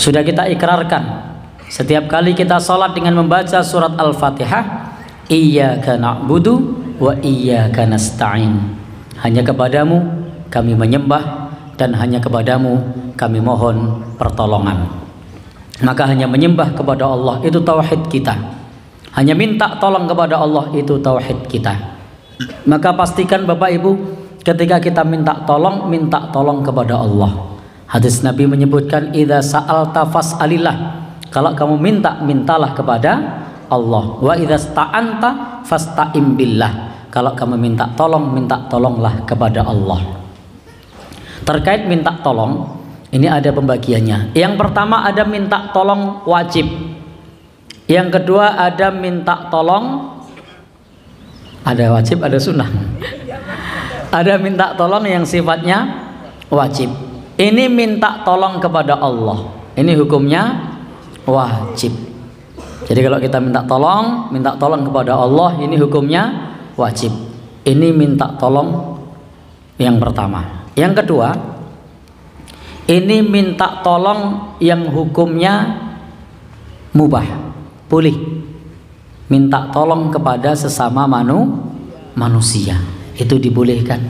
Sudah kita ikrarkan setiap kali kita sholat dengan membaca surat Al-Fatihah, Iyyaka na'budu wa iyyaka nasta'in. Hanya kepadamu kami menyembah dan hanya kepadamu kami mohon pertolongan. Maka hanya menyembah kepada Allah itu tauhid kita. Hanya minta tolong kepada Allah itu tauhid kita. Maka pastikan Bapak Ibu, ketika kita minta tolong kepada Allah. Hadis Nabi menyebutkan idza sa'alta fas'alillah. Kalau kamu mintalah kepada Allah. Wa idza sta'anta fasta'im billah. Kalau kamu minta tolonglah kepada Allah. Terkait minta tolong, ini ada pembagiannya. Yang pertama ada minta tolong wajib. Yang kedua ada minta tolong, ada wajib, ada sunnah. Ada minta tolong yang sifatnya wajib. Ini minta tolong kepada Allah. Ini hukumnya wajib. Jadi kalau kita minta tolong kepada Allah, ini hukumnya wajib. Ini minta tolong yang pertama. Yang kedua, ini minta tolong yang hukumnya mubah, boleh. Minta tolong kepada sesama manusia, itu dibolehkan,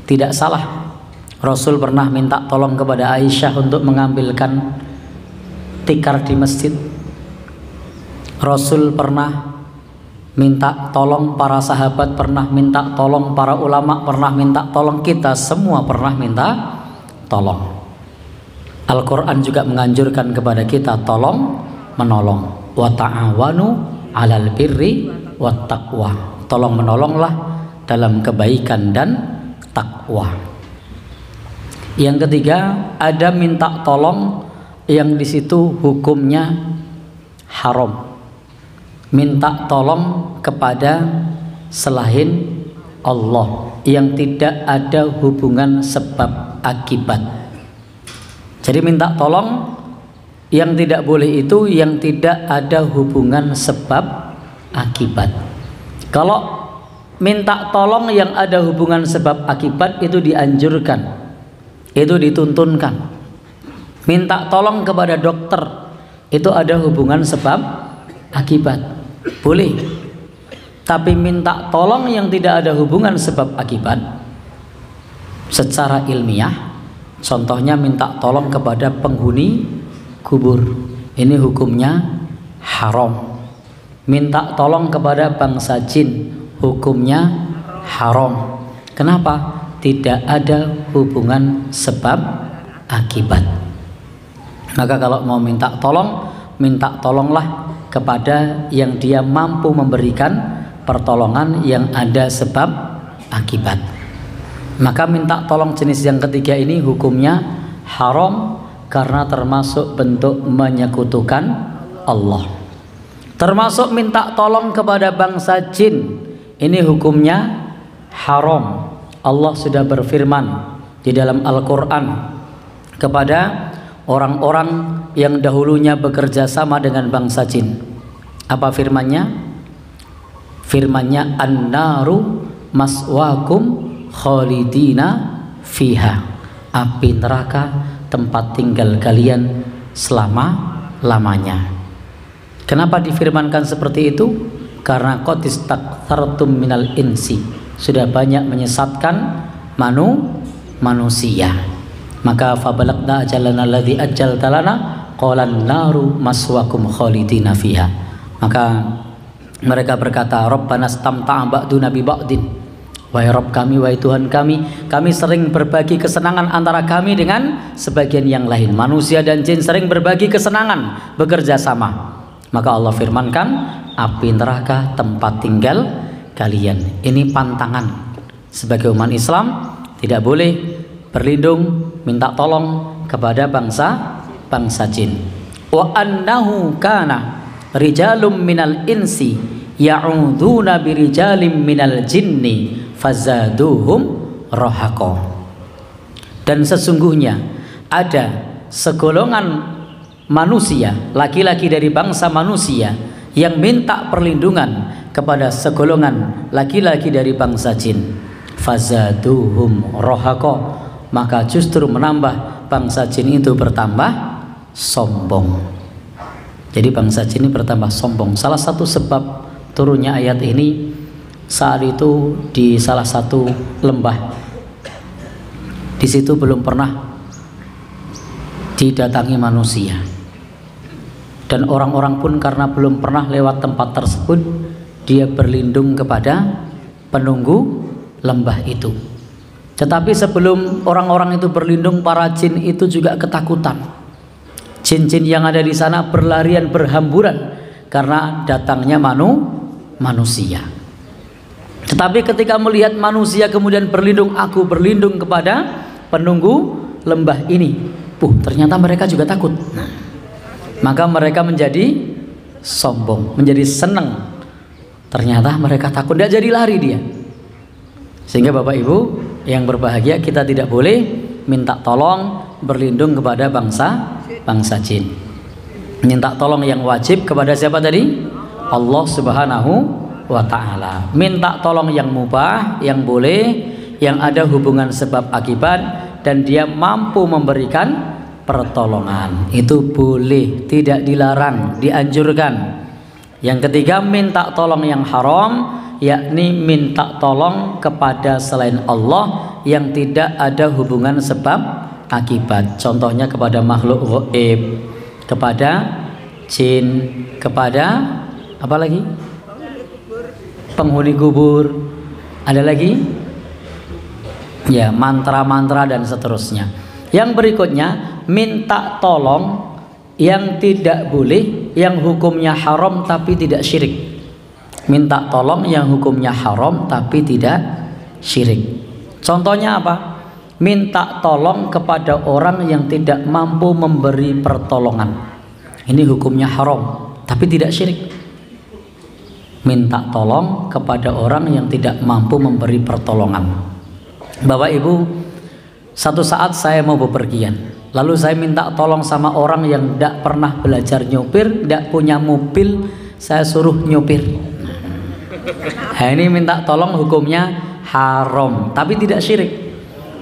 tidak salah. Rasul pernah minta tolong kepada Aisyah untuk mengambilkan tikar di masjid. Rasul pernah minta tolong, para sahabat pernah minta tolong, para ulama pernah minta tolong, kita semua pernah minta tolong. Al-Quran juga menganjurkan kepada kita tolong menolong. Wa ta'awanu 'alal birri wat taqwa. Tolong menolonglah dalam kebaikan dan takwa. Yang ketiga ada minta tolong yang di situ hukumnya haram. Minta tolong kepada selain Allah yang tidak ada hubungan sebab akibat. Jadi minta tolong yang tidak boleh itu yang tidak ada hubungan sebab akibat. Kalau minta tolong yang ada hubungan sebab akibat itu dianjurkan, itu dituntunkan. Minta tolong kepada dokter itu ada hubungan sebab akibat, boleh. Tapi minta tolong yang tidak ada hubungan sebab akibat secara ilmiah, contohnya minta tolong kepada penghuni kubur, ini hukumnya haram. Minta tolong kepada bangsa jin, hukumnya haram. Kenapa? Tidak ada hubungan sebab akibat. Maka kalau mau minta tolonglah kepada yang dia mampu memberikan pertolongan yang ada sebab akibat. Maka minta tolong jenis yang ketiga ini hukumnya haram karena termasuk bentuk menyekutukan Allah. Termasuk minta tolong kepada bangsa jin, ini hukumnya haram. Allah sudah berfirman di dalam Al-Quran kepada orang-orang yang dahulunya bekerja sama dengan bangsa jin. Apa firmannya? Firmannya an-naru maswakum khalidina fiha. Api neraka tempat tinggal kalian selama-lamanya. Kenapa difirmankan seperti itu? Karena qad istakthartum minal insi, sudah banyak menyesatkan manusia. Maka fabalagna ajalana alladzi ajjalta lana qalan naru maswakum khalidina fiha. Maka mereka berkata, Rabbana stamta'a ba'duna bi ba'din. Wahai Rabb kami, wahai Tuhan kami sering berbagi kesenangan antara kami dengan sebagian yang lain. Manusia dan jin sering berbagi kesenangan, bekerja sama. Maka Allah firmankan, api neraka tempat tinggal kalian. Ini pantangan sebagai umat Islam, tidak boleh berlindung, minta tolong kepada bangsa jin. Wa annahu kana rijalum minal insi ya'udzuuna birijalim minal jinni fazaduhum rahaqa. Dan sesungguhnya ada segolongan manusia, laki-laki dari bangsa manusia yang minta perlindungan kepada segolongan laki-laki dari bangsa jin. Fazaduhum rahaqa, maka justru menambah bangsa jin itu bertambah sombong. Jadi bangsa jin ini bertambah sombong. Salah satu sebab turunnya ayat ini, saat itu di salah satu lembah, di situ belum pernah didatangi manusia, dan orang-orang pun karena belum pernah lewat tempat tersebut, dia berlindung kepada penunggu lembah itu. Tetapi sebelum orang-orang itu berlindung, para jin itu juga ketakutan. Jin-jin yang ada di sana berlarian berhamburan karena datangnya manusia. Tetapi ketika melihat manusia kemudian berlindung, aku berlindung kepada penunggu lembah ini, ternyata mereka juga takut. Maka mereka menjadi sombong, menjadi senang. Ternyata mereka takut, tidak jadi lari dia. Sehingga Bapak Ibu yang berbahagia, kita tidak boleh minta tolong berlindung kepada bangsa jin. Minta tolong yang wajib kepada siapa tadi? Allah Subhanahu wa ta'ala. Minta tolong yang mubah, yang boleh, yang ada hubungan sebab akibat, dan dia mampu memberikan pertolongan. Itu boleh, tidak dilarang, dianjurkan. Yang ketiga, minta tolong yang haram, yakni minta tolong kepada selain Allah yang tidak ada hubungan sebab akibat. Contohnya kepada makhluk gaib, kepada jin, kepada apa lagi? Penghuni kubur. Ada lagi? Ya, mantra-mantra dan seterusnya. Yang berikutnya, minta tolong yang tidak boleh, yang hukumnya haram tapi tidak syirik. Minta tolong yang hukumnya haram tapi tidak syirik. Contohnya apa? Minta tolong kepada orang yang tidak mampu memberi pertolongan. Ini hukumnya haram tapi tidak syirik. Minta tolong kepada orang yang tidak mampu memberi pertolongan. Bapak Ibu, satu saat saya mau bepergian, lalu saya minta tolong sama orang yang tidak pernah belajar nyopir, tidak punya mobil, saya suruh nyopir. Nah, ini minta tolong hukumnya haram tapi tidak syirik.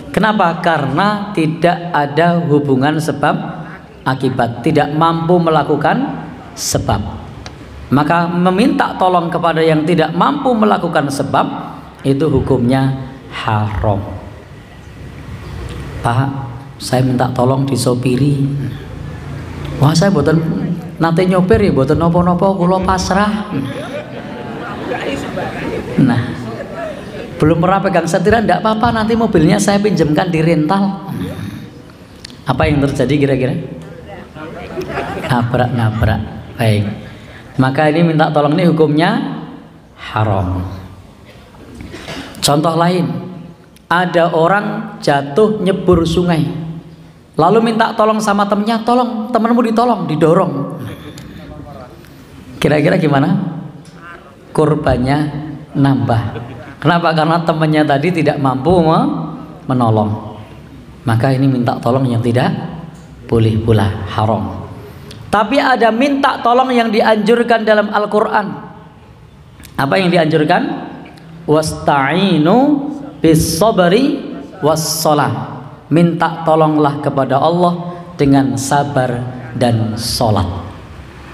Kenapa? Karena tidak ada hubungan sebab akibat, tidak mampu melakukan sebab. Maka meminta tolong kepada yang tidak mampu melakukan sebab itu hukumnya haram. Pak, saya minta tolong disopiri. Wah, saya boten nate nyopir ya, boten nopo-nopo, kula pasrah. Nah, belum pernah pegang setir, tidak apa-apa, nanti mobilnya saya pinjamkan di rental. Apa yang terjadi kira-kira? Nabrak-nabrak. Baik, maka ini minta tolong ini hukumnya haram. Contoh lain, ada orang jatuh nyebur sungai, lalu minta tolong sama temennya, tolong temenmu ditolong, didorong. Kira-kira gimana? Korbannya nambah. Kenapa? Karena temannya tadi tidak mampu menolong. Maka ini minta tolong yang tidak boleh pula, haram. Tapi ada minta tolong yang dianjurkan dalam Al-Quran. Apa yang dianjurkan? Wasta'inu bis sabri was shalah. Minta tolonglah kepada Allah dengan sabar dan sholat.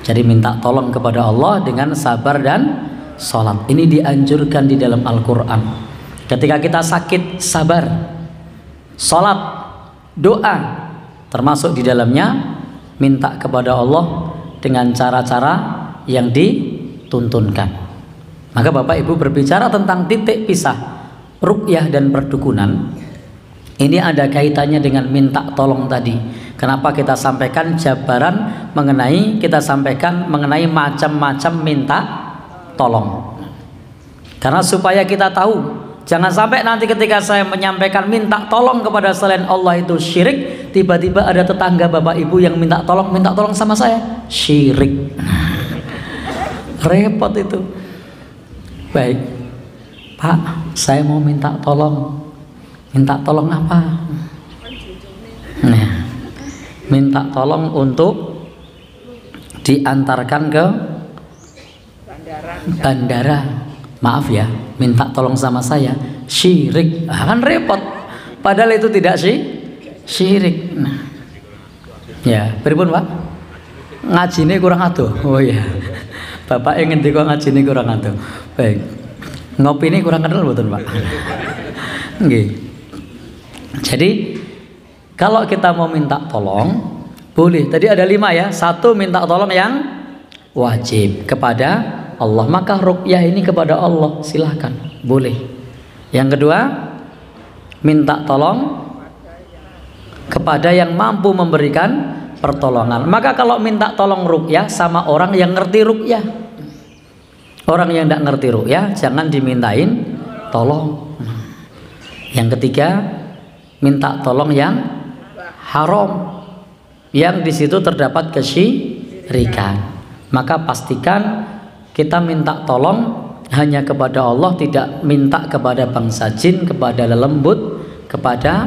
Jadi minta tolong kepada Allah dengan sabar dan sholat. Ini dianjurkan di dalam Al-Quran. Ketika kita sakit, sabar, sholat, doa, termasuk di dalamnya minta kepada Allah dengan cara-cara yang dituntunkan. Maka Bapak Ibu berbicara tentang titik pisah ruqyah dan perdukunan, ini ada kaitannya dengan minta tolong tadi. Kenapa kita sampaikan jabaran mengenai, kita sampaikan mengenai macam-macam minta tolong? Karena supaya kita tahu, jangan sampai nanti ketika saya menyampaikan minta tolong kepada selain Allah itu syirik, tiba-tiba ada tetangga Bapak Ibu yang minta tolong sama saya, syirik. Repot itu. Baik, Pak, saya mau minta tolong. Minta tolong apa? Nah, minta tolong untuk diantarkan ke bandara. Maaf ya, minta tolong sama saya, syirik. Kan repot. Padahal itu tidak syirik. Nah, Ya, pripun Pak? Ngajine kurang adoh. Oh iya. Bapak ingin ngendika ngajine kurang adoh. Baik. Ngopi ini kurang kenal mboten Pak? Nggih. Jadi kalau kita mau minta tolong boleh. Tadi ada 5 ya. 1 minta tolong yang wajib kepada Allah. Maka ruqyah ini kepada Allah silahkan. Boleh. Yang kedua, minta tolong kepada yang mampu memberikan pertolongan. Maka kalau minta tolong ruqyah sama orang yang ngerti ruqyah. Orang yang tidak ngerti ruqyah jangan dimintain tolong. Yang ketiga, minta tolong yang haram, yang di situ terdapat kesyirikan. Maka pastikan kita minta tolong hanya kepada Allah, tidak minta kepada bangsa jin, kepada lelembut, kepada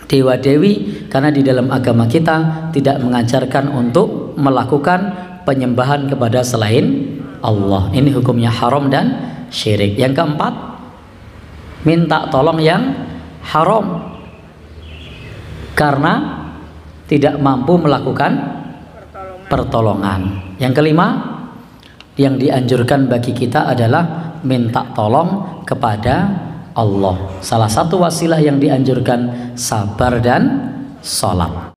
dewa-dewi, karena di dalam agama kita tidak mengajarkan untuk melakukan penyembahan kepada selain Allah. Ini hukumnya haram dan syirik. Yang keempat, minta tolong yang haram karena tidak mampu melakukan pertolongan. Yang kelima, yang dianjurkan bagi kita adalah minta tolong kepada Allah. Salah satu wasilah yang dianjurkan sabar dan sholat.